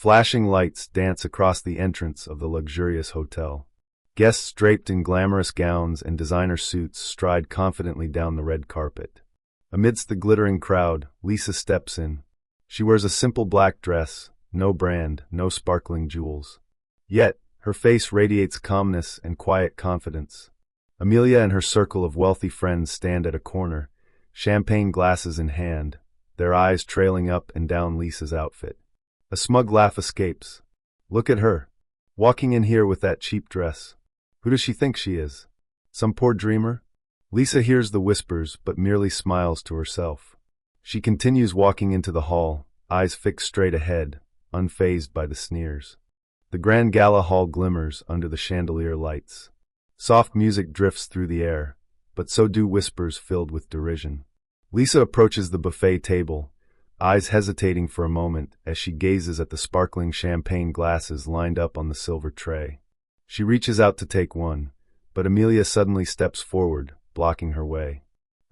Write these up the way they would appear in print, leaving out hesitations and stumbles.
Flashing lights dance across the entrance of the luxurious hotel. Guests draped in glamorous gowns and designer suits stride confidently down the red carpet. Amidst the glittering crowd, Lisa steps in. She wears a simple black dress, no brand, no sparkling jewels. Yet, her face radiates calmness and quiet confidence. Amelia and her circle of wealthy friends stand at a corner, champagne glasses in hand, their eyes trailing up and down Lisa's outfit. A smug laugh escapes. Look at her, walking in here with that cheap dress. Who does she think she is? Some poor dreamer? Lisa hears the whispers but merely smiles to herself. She continues walking into the hall, eyes fixed straight ahead, unfazed by the sneers. The grand gala hall glimmers under the chandelier lights. Soft music drifts through the air, but so do whispers filled with derision. Lisa approaches the buffet table, eyes hesitating for a moment as she gazes at the sparkling champagne glasses lined up on the silver tray. She reaches out to take one, but Amelia suddenly steps forward, blocking her way.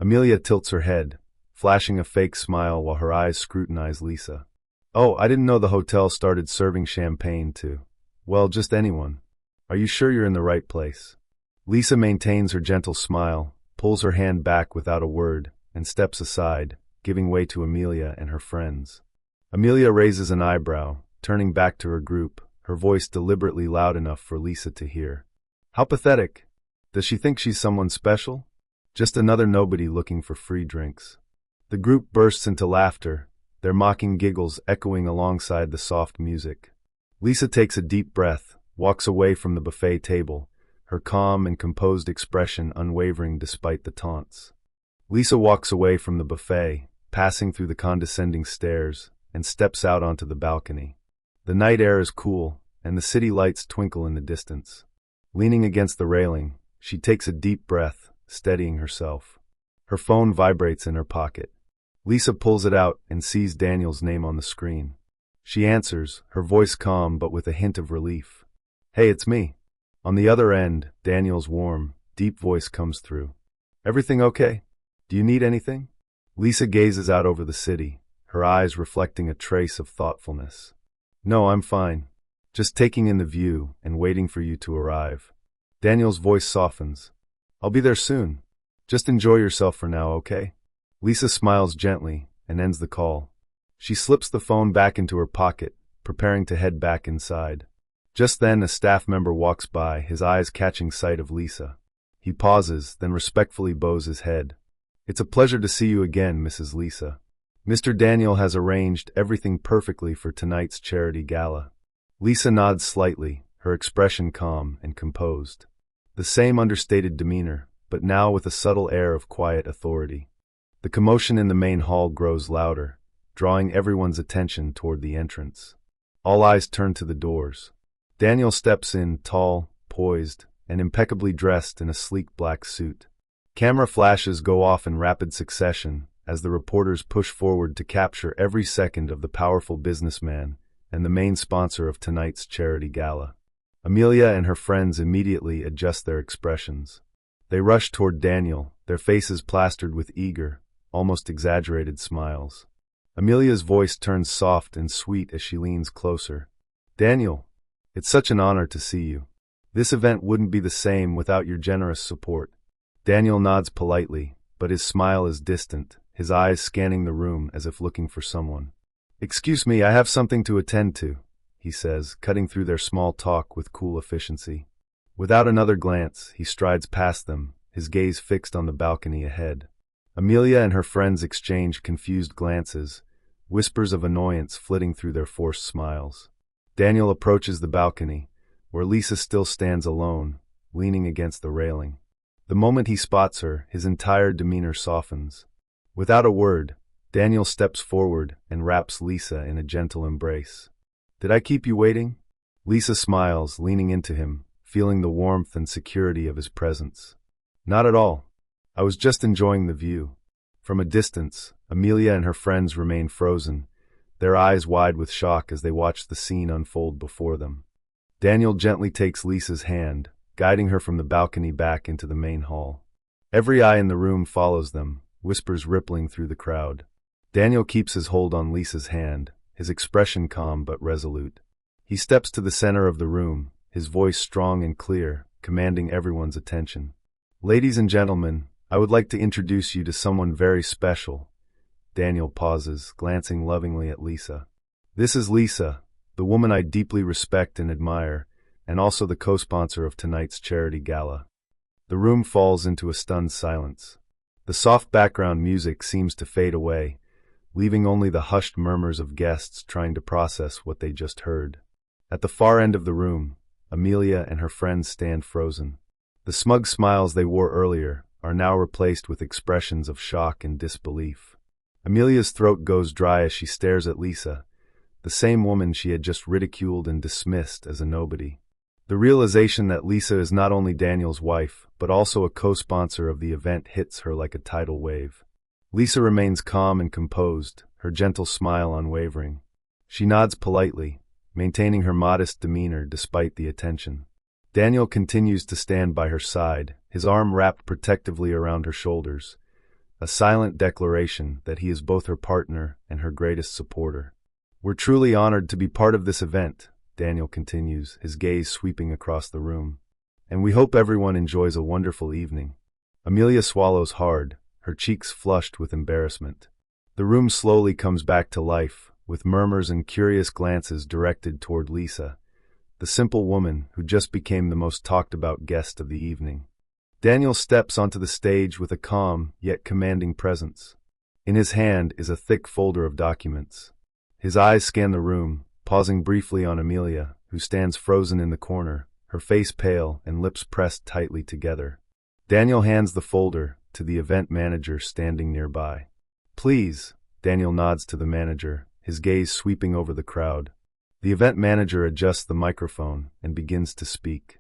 Amelia tilts her head, flashing a fake smile while her eyes scrutinize Lisa. Oh, I didn't know the hotel started serving champagne to, well, just anyone. Are you sure you're in the right place? Lisa maintains her gentle smile, pulls her hand back without a word, and steps aside, giving way to Amelia and her friends. Amelia raises an eyebrow, turning back to her group, her voice deliberately loud enough for Lisa to hear. How pathetic. Does she think she's someone special? Just another nobody looking for free drinks. The group bursts into laughter, their mocking giggles echoing alongside the soft music. Lisa takes a deep breath, walks away from the buffet table, her calm and composed expression unwavering despite the taunts. Lisa walks away from the buffet, passing through the condescending stares, and steps out onto the balcony. The night air is cool, and the city lights twinkle in the distance. Leaning against the railing, she takes a deep breath, steadying herself. Her phone vibrates in her pocket. Lisa pulls it out and sees Daniel's name on the screen. She answers, her voice calm but with a hint of relief. Hey, it's me. On the other end, Daniel's warm, deep voice comes through. Everything okay? Do you need anything? Lisa gazes out over the city, her eyes reflecting a trace of thoughtfulness. No, I'm fine. Just taking in the view and waiting for you to arrive. Daniel's voice softens. I'll be there soon. Just enjoy yourself for now, okay? Lisa smiles gently and ends the call. She slips the phone back into her pocket, preparing to head back inside. Just then, a staff member walks by, his eyes catching sight of Lisa. He pauses, then respectfully bows his head. It's a pleasure to see you again, Mrs. Lisa. Mr. Daniel has arranged everything perfectly for tonight's charity gala. Lisa nods slightly, her expression calm and composed. The same understated demeanor, but now with a subtle air of quiet authority. The commotion in the main hall grows louder, drawing everyone's attention toward the entrance. All eyes turn to the doors. Daniel steps in, tall, poised, and impeccably dressed in a sleek black suit. Camera flashes go off in rapid succession as the reporters push forward to capture every second of the powerful businessman and the main sponsor of tonight's charity gala. Amelia and her friends immediately adjust their expressions. They rush toward Daniel, their faces plastered with eager, almost exaggerated smiles. Amelia's voice turns soft and sweet as she leans closer. Daniel, it's such an honor to see you. This event wouldn't be the same without your generous support. Daniel nods politely, but his smile is distant, his eyes scanning the room as if looking for someone. Excuse me, I have something to attend to, he says, cutting through their small talk with cool efficiency. Without another glance, he strides past them, his gaze fixed on the balcony ahead. Amelia and her friends exchange confused glances, whispers of annoyance flitting through their forced smiles. Daniel approaches the balcony, where Lisa still stands alone, leaning against the railing. The moment he spots her, his entire demeanor softens. Without a word, Daniel steps forward and wraps Lisa in a gentle embrace. Did I keep you waiting? Lisa smiles, leaning into him, feeling the warmth and security of his presence. Not at all. I was just enjoying the view. From a distance, Amelia and her friends remain frozen, their eyes wide with shock as they watch the scene unfold before them. Daniel gently takes Lisa's hand, guiding her from the balcony back into the main hall. Every eye in the room follows them, whispers rippling through the crowd. Daniel keeps his hold on Lisa's hand, his expression calm but resolute. He steps to the center of the room, his voice strong and clear, commanding everyone's attention. "Ladies and gentlemen, I would like to introduce you to someone very special." Daniel pauses, glancing lovingly at Lisa. "This is Lisa, the woman I deeply respect and admire, and also the co-sponsor of tonight's charity gala." The room falls into a stunned silence. The soft background music seems to fade away, leaving only the hushed murmurs of guests trying to process what they just heard. At the far end of the room, Amelia and her friends stand frozen. The smug smiles they wore earlier are now replaced with expressions of shock and disbelief. Amelia's throat goes dry as she stares at Lisa, the same woman she had just ridiculed and dismissed as a nobody. The realization that Lisa is not only Daniel's wife, but also a co-sponsor of the event hits her like a tidal wave. Lisa remains calm and composed, her gentle smile unwavering. She nods politely, maintaining her modest demeanor despite the attention. Daniel continues to stand by her side, his arm wrapped protectively around her shoulders, a silent declaration that he is both her partner and her greatest supporter. "We're truly honored to be part of this event," Daniel continues, his gaze sweeping across the room. "And we hope everyone enjoys a wonderful evening." Amelia swallows hard, her cheeks flushed with embarrassment. The room slowly comes back to life, with murmurs and curious glances directed toward Lisa, the simple woman who just became the most talked-about guest of the evening. Daniel steps onto the stage with a calm yet commanding presence. In his hand is a thick folder of documents. His eyes scan the room, pausing briefly on Amelia, who stands frozen in the corner, her face pale and lips pressed tightly together. Daniel hands the folder to the event manager standing nearby. "Please," Daniel nods to the manager, his gaze sweeping over the crowd. The event manager adjusts the microphone and begins to speak.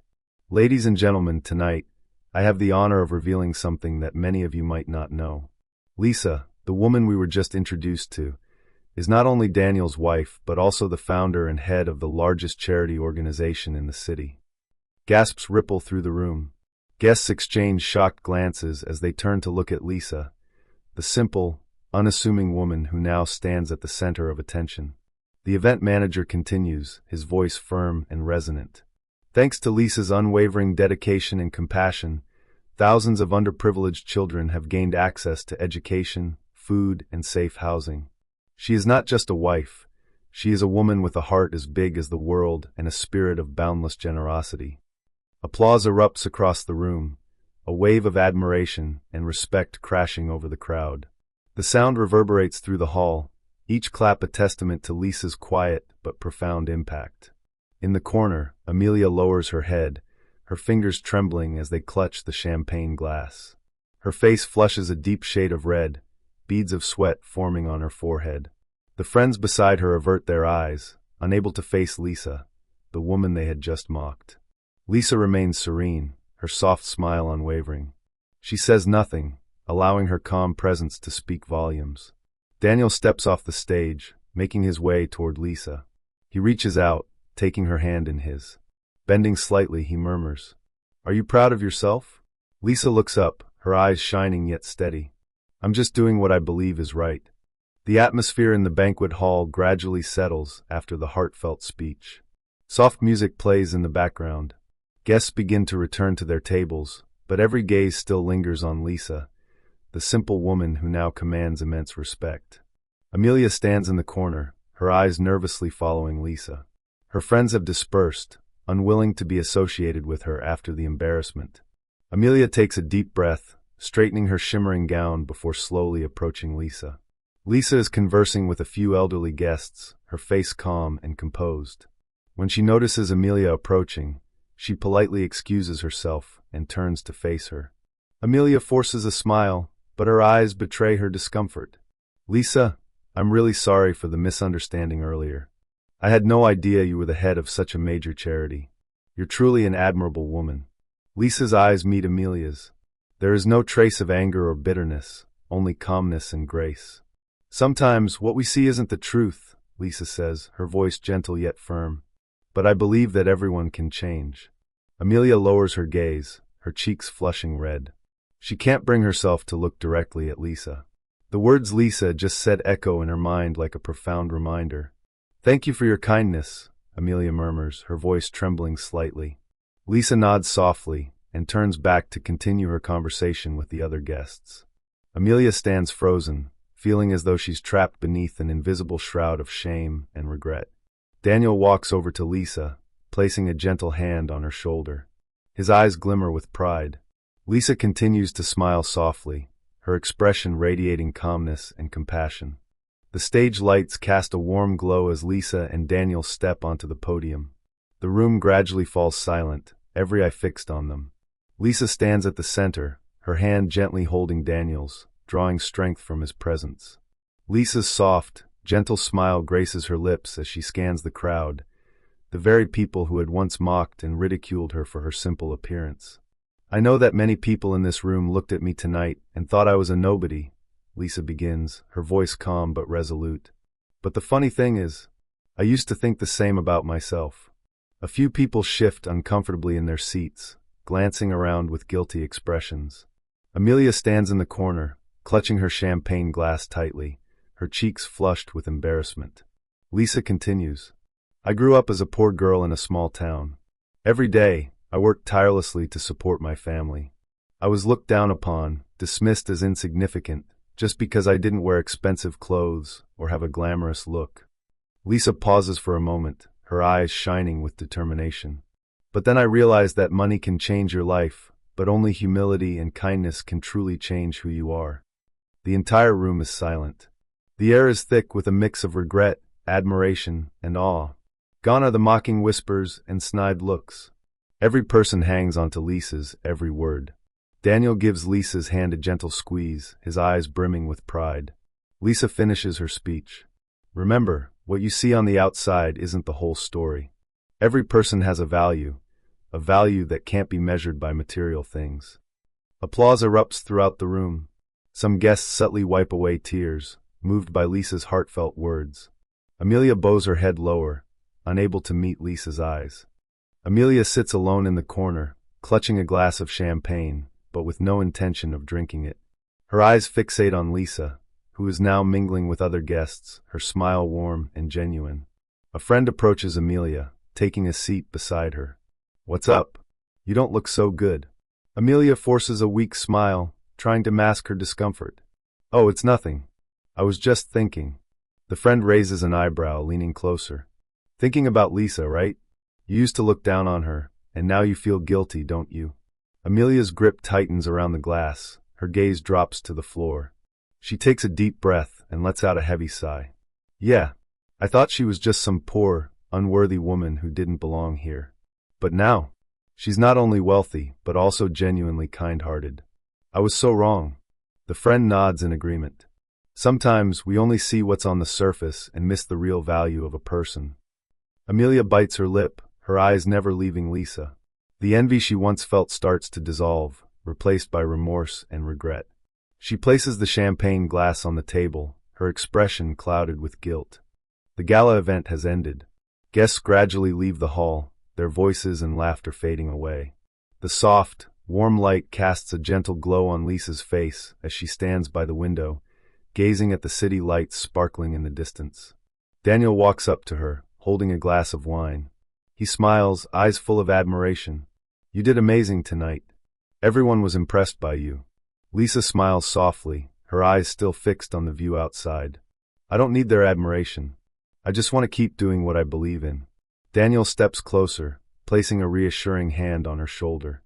"Ladies and gentlemen, tonight, I have the honor of revealing something that many of you might not know. Lisa, the woman we were just introduced to, is not only Daniel's wife, but also the founder and head of the largest charity organization in the city." Gasps ripple through the room. Guests exchange shocked glances as they turn to look at Lisa, the simple, unassuming woman who now stands at the center of attention. The event manager continues, his voice firm and resonant. "Thanks to Lisa's unwavering dedication and compassion, thousands of underprivileged children have gained access to education, food, and safe housing. She is not just a wife, she is a woman with a heart as big as the world and a spirit of boundless generosity." Applause erupts across the room, a wave of admiration and respect crashing over the crowd. The sound reverberates through the hall, each clap a testament to Lisa's quiet but profound impact. In the corner, Amelia lowers her head, her fingers trembling as they clutch the champagne glass. Her face flushes a deep shade of red, beads of sweat forming on her forehead. The friends beside her avert their eyes, unable to face Lisa, the woman they had just mocked. Lisa remains serene, her soft smile unwavering. She says nothing, allowing her calm presence to speak volumes. Daniel steps off the stage, making his way toward Lisa. He reaches out, taking her hand in his. Bending slightly, he murmurs, "Are you proud of yourself?" Lisa looks up, her eyes shining yet steady. "I'm just doing what I believe is right." The atmosphere in the banquet hall gradually settles after the heartfelt speech. Soft music plays in the background. Guests begin to return to their tables, but every gaze still lingers on Lisa, the simple woman who now commands immense respect. Amelia stands in the corner, her eyes nervously following Lisa. Her friends have dispersed, unwilling to be associated with her after the embarrassment. Amelia takes a deep breath, straightening her shimmering gown before slowly approaching Lisa. Lisa is conversing with a few elderly guests, her face calm and composed. When she notices Amelia approaching, she politely excuses herself and turns to face her. Amelia forces a smile, but her eyes betray her discomfort. "Lisa, I'm really sorry for the misunderstanding earlier. I had no idea you were the head of such a major charity. You're truly an admirable woman." Lisa's eyes meet Amelia's. There is no trace of anger or bitterness, only calmness and grace. "Sometimes what we see isn't the truth," Lisa says, her voice gentle yet firm. "But I believe that everyone can change." Amelia lowers her gaze, her cheeks flushing red. She can't bring herself to look directly at Lisa. The words Lisa just said echo in her mind like a profound reminder. Thank you for your kindness, Amelia murmurs, her voice trembling slightly. Lisa nods softly and turns back to continue her conversation with the other guests. Amelia stands frozen, feeling as though she's trapped beneath an invisible shroud of shame and regret. Daniel walks over to Lisa, placing a gentle hand on her shoulder. His eyes glimmer with pride. Lisa continues to smile softly, her expression radiating calmness and compassion. The stage lights cast a warm glow as Lisa and Daniel step onto the podium. The room gradually falls silent, every eye fixed on them. Lisa stands at the center, her hand gently holding Daniel's, drawing strength from his presence. Lisa's soft, gentle smile graces her lips as she scans the crowd, the very people who had once mocked and ridiculed her for her simple appearance. I know that many people in this room looked at me tonight and thought I was a nobody, Lisa begins, her voice calm but resolute. But the funny thing is, I used to think the same about myself. A few people shift uncomfortably in their seats, glancing around with guilty expressions. Amelia stands in the corner, clutching her champagne glass tightly, her cheeks flushed with embarrassment. Lisa continues, I grew up as a poor girl in a small town. Every day, I worked tirelessly to support my family. I was looked down upon, dismissed as insignificant, just because I didn't wear expensive clothes or have a glamorous look. Lisa pauses for a moment, her eyes shining with determination. But then I realized that money can change your life, but only humility and kindness can truly change who you are. The entire room is silent. The air is thick with a mix of regret, admiration, and awe. Gone are the mocking whispers and snide looks. Every person hangs onto Lisa's every word. Daniel gives Lisa's hand a gentle squeeze, his eyes brimming with pride. Lisa finishes her speech. Remember, what you see on the outside isn't the whole story. Every person has a value that can't be measured by material things. Applause erupts throughout the room. Some guests subtly wipe away tears, moved by Lisa's heartfelt words. Amelia bows her head lower, unable to meet Lisa's eyes. Amelia sits alone in the corner, clutching a glass of champagne, but with no intention of drinking it. Her eyes fixate on Lisa, who is now mingling with other guests, her smile warm and genuine. A friend approaches Amelia, taking a seat beside her. What's up? You don't look so good. Amelia forces a weak smile, trying to mask her discomfort. Oh, it's nothing. I was just thinking. The friend raises an eyebrow, leaning closer. Thinking about Lisa, right? You used to look down on her, and now you feel guilty, don't you? Amelia's grip tightens around the glass, her gaze drops to the floor. She takes a deep breath and lets out a heavy sigh. Yeah, I thought she was just some poor, unworthy woman who didn't belong here. But now, she's not only wealthy, but also genuinely kind-hearted. I was so wrong. The friend nods in agreement. Sometimes we only see what's on the surface and miss the real value of a person. Amelia bites her lip, her eyes never leaving Lisa. The envy she once felt starts to dissolve, replaced by remorse and regret. She places the champagne glass on the table, her expression clouded with guilt. The gala event has ended. Guests gradually leave the hall, their voices and laughter fading away. The soft, warm light casts a gentle glow on Lisa's face as she stands by the window, gazing at the city lights sparkling in the distance. Daniel walks up to her, holding a glass of wine. He smiles, eyes full of admiration. You did amazing tonight. Everyone was impressed by you. Lisa smiles softly, her eyes still fixed on the view outside. I don't need their admiration. I just want to keep doing what I believe in. Daniel steps closer, placing a reassuring hand on her shoulder.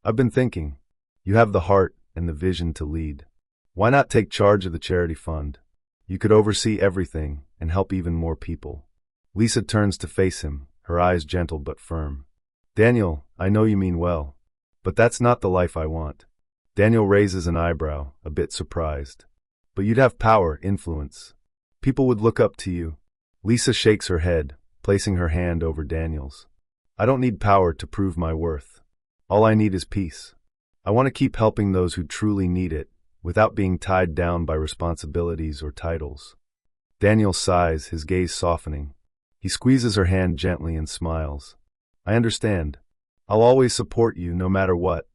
I've been thinking. You have the heart and the vision to lead. Why not take charge of the charity fund? You could oversee everything and help even more people. Lisa turns to face him, her eyes gentle but firm. Daniel, I know you mean well, but that's not the life I want. Daniel raises an eyebrow, a bit surprised. But you'd have power, influence. People would look up to you. Lisa shakes her head, placing her hand over Daniel's. I don't need power to prove my worth. All I need is peace. I want to keep helping those who truly need it, without being tied down by responsibilities or titles. Daniel sighs, his gaze softening. He squeezes her hand gently and smiles. I understand. I'll always support you no matter what.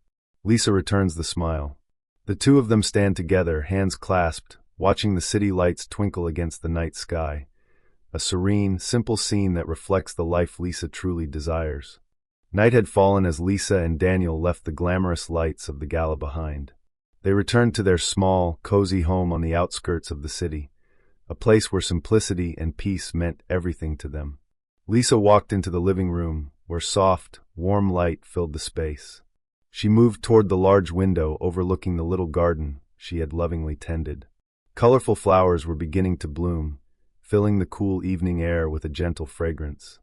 Lisa returns the smile. The two of them stand together, hands clasped, watching the city lights twinkle against the night sky. a serene, simple scene that reflects the life Lisa truly desires. Night had fallen as Lisa and Daniel left the glamorous lights of the Gala behind. They returned to their small, cozy home on the outskirts of the city, a place where simplicity and peace meant everything to them. Lisa walked into the living room, where soft, warm light filled the space. She moved toward the large window overlooking the little garden she had lovingly tended. Colorful flowers were beginning to bloom, filling the cool evening air with a gentle fragrance.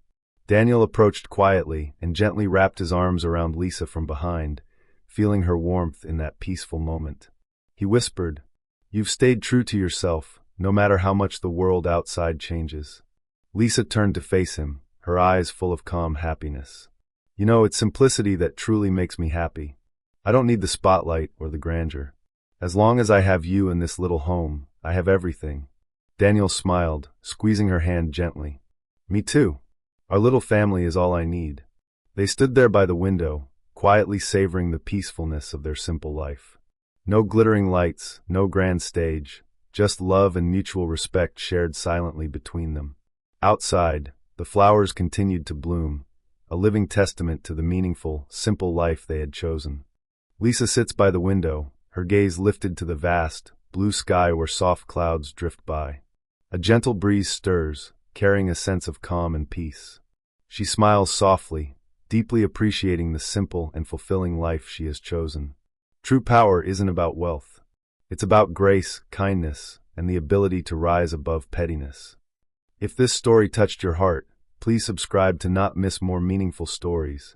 Daniel approached quietly and gently wrapped his arms around Lisa from behind, feeling her warmth in that peaceful moment. He whispered, "You've stayed true to yourself, no matter how much the world outside changes." Lisa turned to face him, her eyes full of calm happiness. "You know, it's simplicity that truly makes me happy. I don't need the spotlight or the grandeur. As long as I have you in this little home, I have everything." Daniel smiled, squeezing her hand gently. "Me too. Our little family is all I need." They stood there by the window, quietly savoring the peacefulness of their simple life. No glittering lights, no grand stage, just love and mutual respect shared silently between them. Outside, the flowers continued to bloom, a living testament to the meaningful, simple life they had chosen. Lisa sits by the window, her gaze lifted to the vast, blue sky where soft clouds drift by. A gentle breeze stirs, carrying a sense of calm and peace. She smiles softly, deeply appreciating the simple and fulfilling life she has chosen. True power isn't about wealth. It's about grace, kindness, and the ability to rise above pettiness. If this story touched your heart, please subscribe to not miss more meaningful stories.